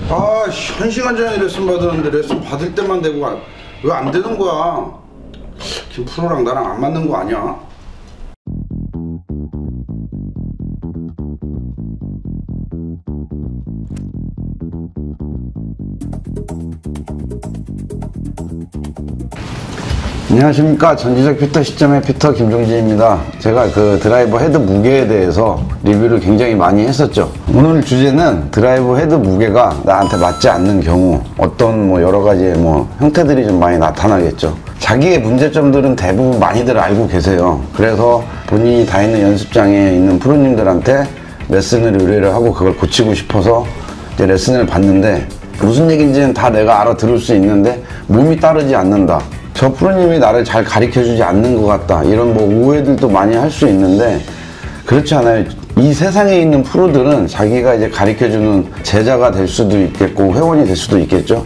아, 1시간 전에 레슨 받았는데 레슨 받을 때만 되고 왜 안 되는 거야? 김프로랑 나랑 안 맞는 거 아니야? 안녕하십니까. 전지적 피터 시점의 피터 김종진입니다. 제가 그 드라이버 헤드 무게에 대해서 리뷰를 굉장히 많이 했었죠. 오늘 주제는 드라이버 헤드 무게가 나한테 맞지 않는 경우 어떤 뭐 여러 가지의 뭐 형태들이 좀 많이 나타나겠죠. 자기의 문제점들은 대부분 많이들 알고 계세요. 그래서 본인이 다 있는 연습장에 있는 프로님들한테 레슨을 의뢰를 하고 그걸 고치고 싶어서 이제 레슨을 받는데, 무슨 얘기인지는 다 내가 알아들을 수 있는데 몸이 따르지 않는다, 저 프로님이 나를 잘 가르쳐주지 않는 것 같다, 이런 뭐 오해들도 많이 할 수 있는데, 그렇지 않아요. 이 세상에 있는 프로들은 자기가 이제 가르쳐주는 제자가 될 수도 있겠고 회원이 될 수도 있겠죠.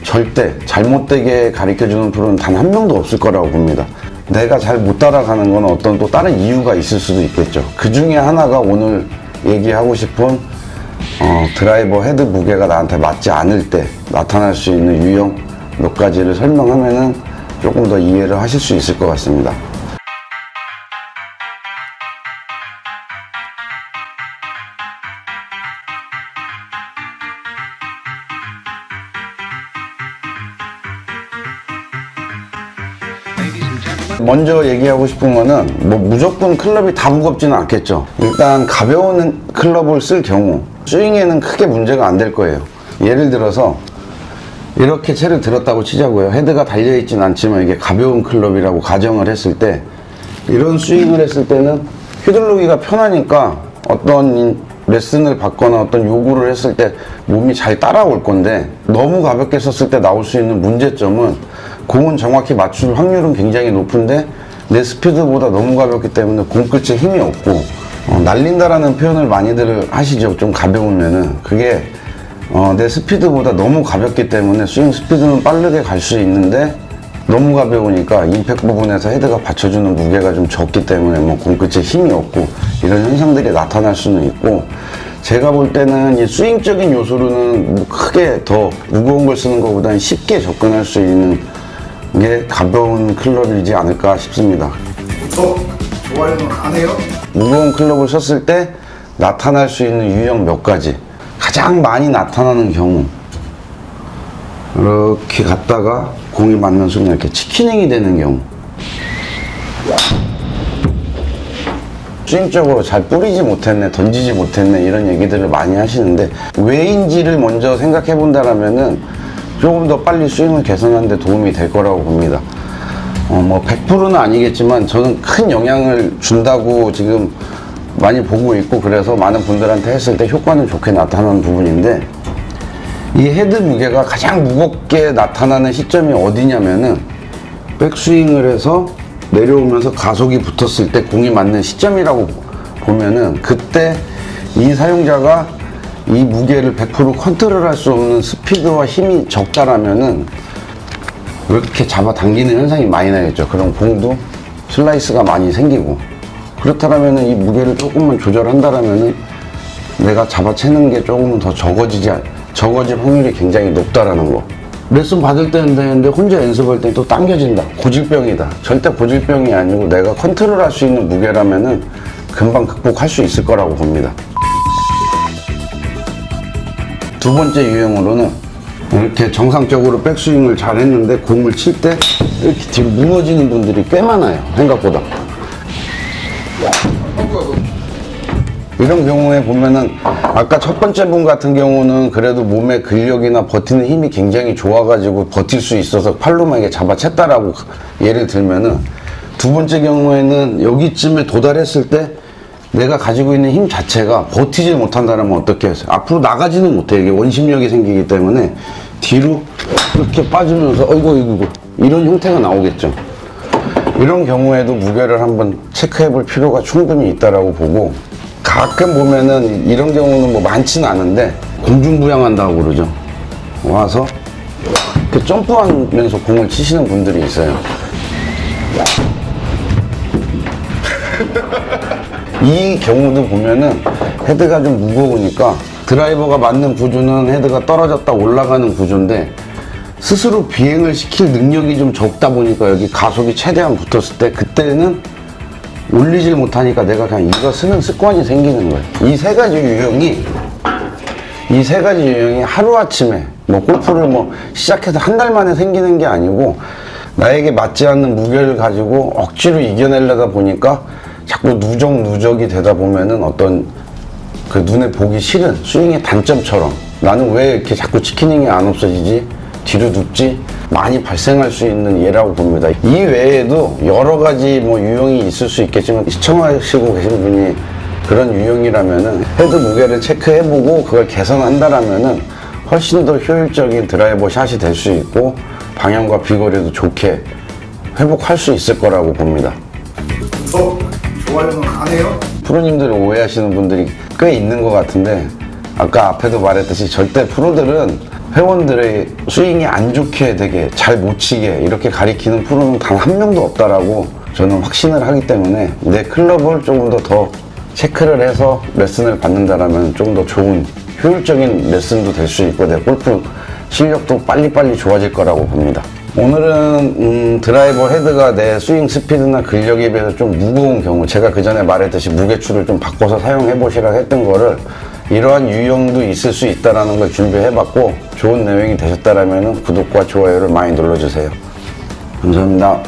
절대 잘못되게 가르쳐주는 프로는 단 한 명도 없을 거라고 봅니다. 내가 잘 못 따라가는 건 어떤 또 다른 이유가 있을 수도 있겠죠. 그 중에 하나가 오늘 얘기하고 싶은 드라이버 헤드 무게가 나한테 맞지 않을 때 나타날 수 있는 유형 몇 가지를 설명하면은 조금 더 이해를 하실 수 있을 것 같습니다. 먼저 얘기하고 싶은 거는 뭐 무조건 클럽이 다 무겁지는 않겠죠. 일단 가벼운 클럽을 쓸 경우 스윙에는 크게 문제가 안 될 거예요. 예를 들어서 이렇게 채를 들었다고 치자고요. 헤드가 달려있진 않지만 이게 가벼운 클럽이라고 가정을 했을 때, 이런 스윙을 했을 때는 휘둘르기가 편하니까 어떤 레슨을 받거나 어떤 요구를 했을 때 몸이 잘 따라올 건데, 너무 가볍게 썼을 때 나올 수 있는 문제점은 공은 정확히 맞출 확률은 굉장히 높은데 내 스피드보다 너무 가볍기 때문에 공 끝에 힘이 없고, 날린다라는 표현을 많이들 하시죠. 좀 가벼우면은 그게 내 스피드보다 너무 가볍기 때문에 스윙 스피드는 빠르게 갈 수 있는데, 너무 가벼우니까 임팩트 부분에서 헤드가 받쳐주는 무게가 좀 적기 때문에 뭐 공 끝에 힘이 없고, 이런 현상들이 나타날 수는 있고, 제가 볼 때는 이 스윙적인 요소로는 뭐 크게 더 무거운 걸 쓰는 것보다는 쉽게 접근할 수 있는 게 가벼운 클럽이지 않을까 싶습니다. 좋아요는 안 해요? 무거운 클럽을 썼을 때 나타날 수 있는 유형 몇 가지. 가장 많이 나타나는 경우, 이렇게 갔다가 공이 맞는 순간 이렇게 치키닝이 되는 경우, 스윙적으로 잘 뿌리지 못했네, 던지지 못했네, 이런 얘기들을 많이 하시는데, 왜인지를 먼저 생각해 본다라면은 조금 더 빨리 스윙을 개선하는 데 도움이 될 거라고 봅니다. 뭐 100%는 아니겠지만 저는 큰 영향을 준다고 지금 많이 보고 있고, 그래서 많은 분들한테 했을 때 효과는 좋게 나타나는 부분인데, 이 헤드 무게가 가장 무겁게 나타나는 시점이 어디냐면은 백스윙을 해서 내려오면서 가속이 붙었을 때 공이 맞는 시점이라고 보면은, 그때 이 사용자가 이 무게를 100% 컨트롤할 수 없는 스피드와 힘이 적다라면은 이렇게 잡아당기는 현상이 많이 나겠죠. 그럼 공도 슬라이스가 많이 생기고, 그렇다면은 이 무게를 조금만 조절한다라면은 내가 잡아채는 게 조금은 더 적어질 확률이 굉장히 높다라는 거. 레슨 받을 때는 되는데 혼자 연습할 때는 또 당겨진다, 고질병이다. 절대 고질병이 아니고 내가 컨트롤할 수 있는 무게라면은 금방 극복할 수 있을 거라고 봅니다. 두 번째 유형으로는 이렇게 정상적으로 백스윙을 잘 했는데 공을 칠 때 이렇게 뒤로 무너지는 분들이 꽤 많아요, 생각보다. 이런 경우에 보면은 아까 첫 번째 분 같은 경우는 그래도 몸의 근력이나 버티는 힘이 굉장히 좋아가지고 버틸 수 있어서 팔로만 이게 잡아챘다라고 예를 들면은, 두 번째 경우에는 여기쯤에 도달했을 때 내가 가지고 있는 힘 자체가 버티지 못한다면 어떻게 해서 앞으로 나가지는 못해. 이게 원심력이 생기기 때문에 뒤로 이렇게 빠지면서 어이구 이런 형태가 나오겠죠. 이런 경우에도 무게를 한번 체크해 볼 필요가 충분히 있다라고 보고, 가끔 보면은 이런 경우는 뭐 많지는 않은데 공중부양한다고 그러죠. 와서 이렇게 점프하면서 공을 치시는 분들이 있어요. 이 경우도 보면은 헤드가 좀 무거우니까 드라이버가 맞는 구조는 헤드가 떨어졌다 올라가는 구조인데 스스로 비행을 시킬 능력이 좀 적다 보니까 여기 가속이 최대한 붙었을 때 그때는 올리질 못하니까 내가 그냥 이거 쓰는 습관이 생기는 거예요. 이 세 가지 유형이 하루아침에 뭐 골프를 뭐 시작해서 한 달 만에 생기는 게 아니고 나에게 맞지 않는 무게를 가지고 억지로 이겨내려다 보니까 자꾸 누적이 되다 보면은 어떤 그 눈에 보기 싫은 스윙의 단점처럼 나는 왜 이렇게 자꾸 치키닝이 안 없어지지? 뒤로 눕지? 많이 발생할 수 있는 예라고 봅니다. 이 외에도 여러 가지 뭐 유형이 있을 수 있겠지만 시청하시고 계신 분이 그런 유형이라면은 헤드 무게를 체크해보고 그걸 개선한다라면은 훨씬 더 효율적인 드라이버 샷이 될 수 있고 방향과 비거리도 좋게 회복할 수 있을 거라고 봅니다. 좋아요는 가네요? 프로님들이 오해하시는 분들이 꽤 있는 것 같은데 아까 앞에도 말했듯이 절대 프로들은 회원들의 스윙이 안 좋게 되게 잘 못 치게 이렇게 가리키는 프로는 단 한 명도 없다라고 저는 확신을 하기 때문에 내 클럽을 조금 더 체크를 해서 레슨을 받는다라면 좀 더 좋은 효율적인 레슨도 될 수 있고 내 골프 실력도 빨리빨리 좋아질 거라고 봅니다. 오늘은 드라이버 헤드가 내 스윙 스피드나 근력에 비해서 좀 무거운 경우 제가 그 전에 말했듯이 무게추를 좀 바꿔서 사용해 보시라고 했던 거를 이러한 유형도 있을 수 있다는 걸 준비해 봤고 좋은 내용이 되셨다면 구독과 좋아요를 많이 눌러주세요. 감사합니다.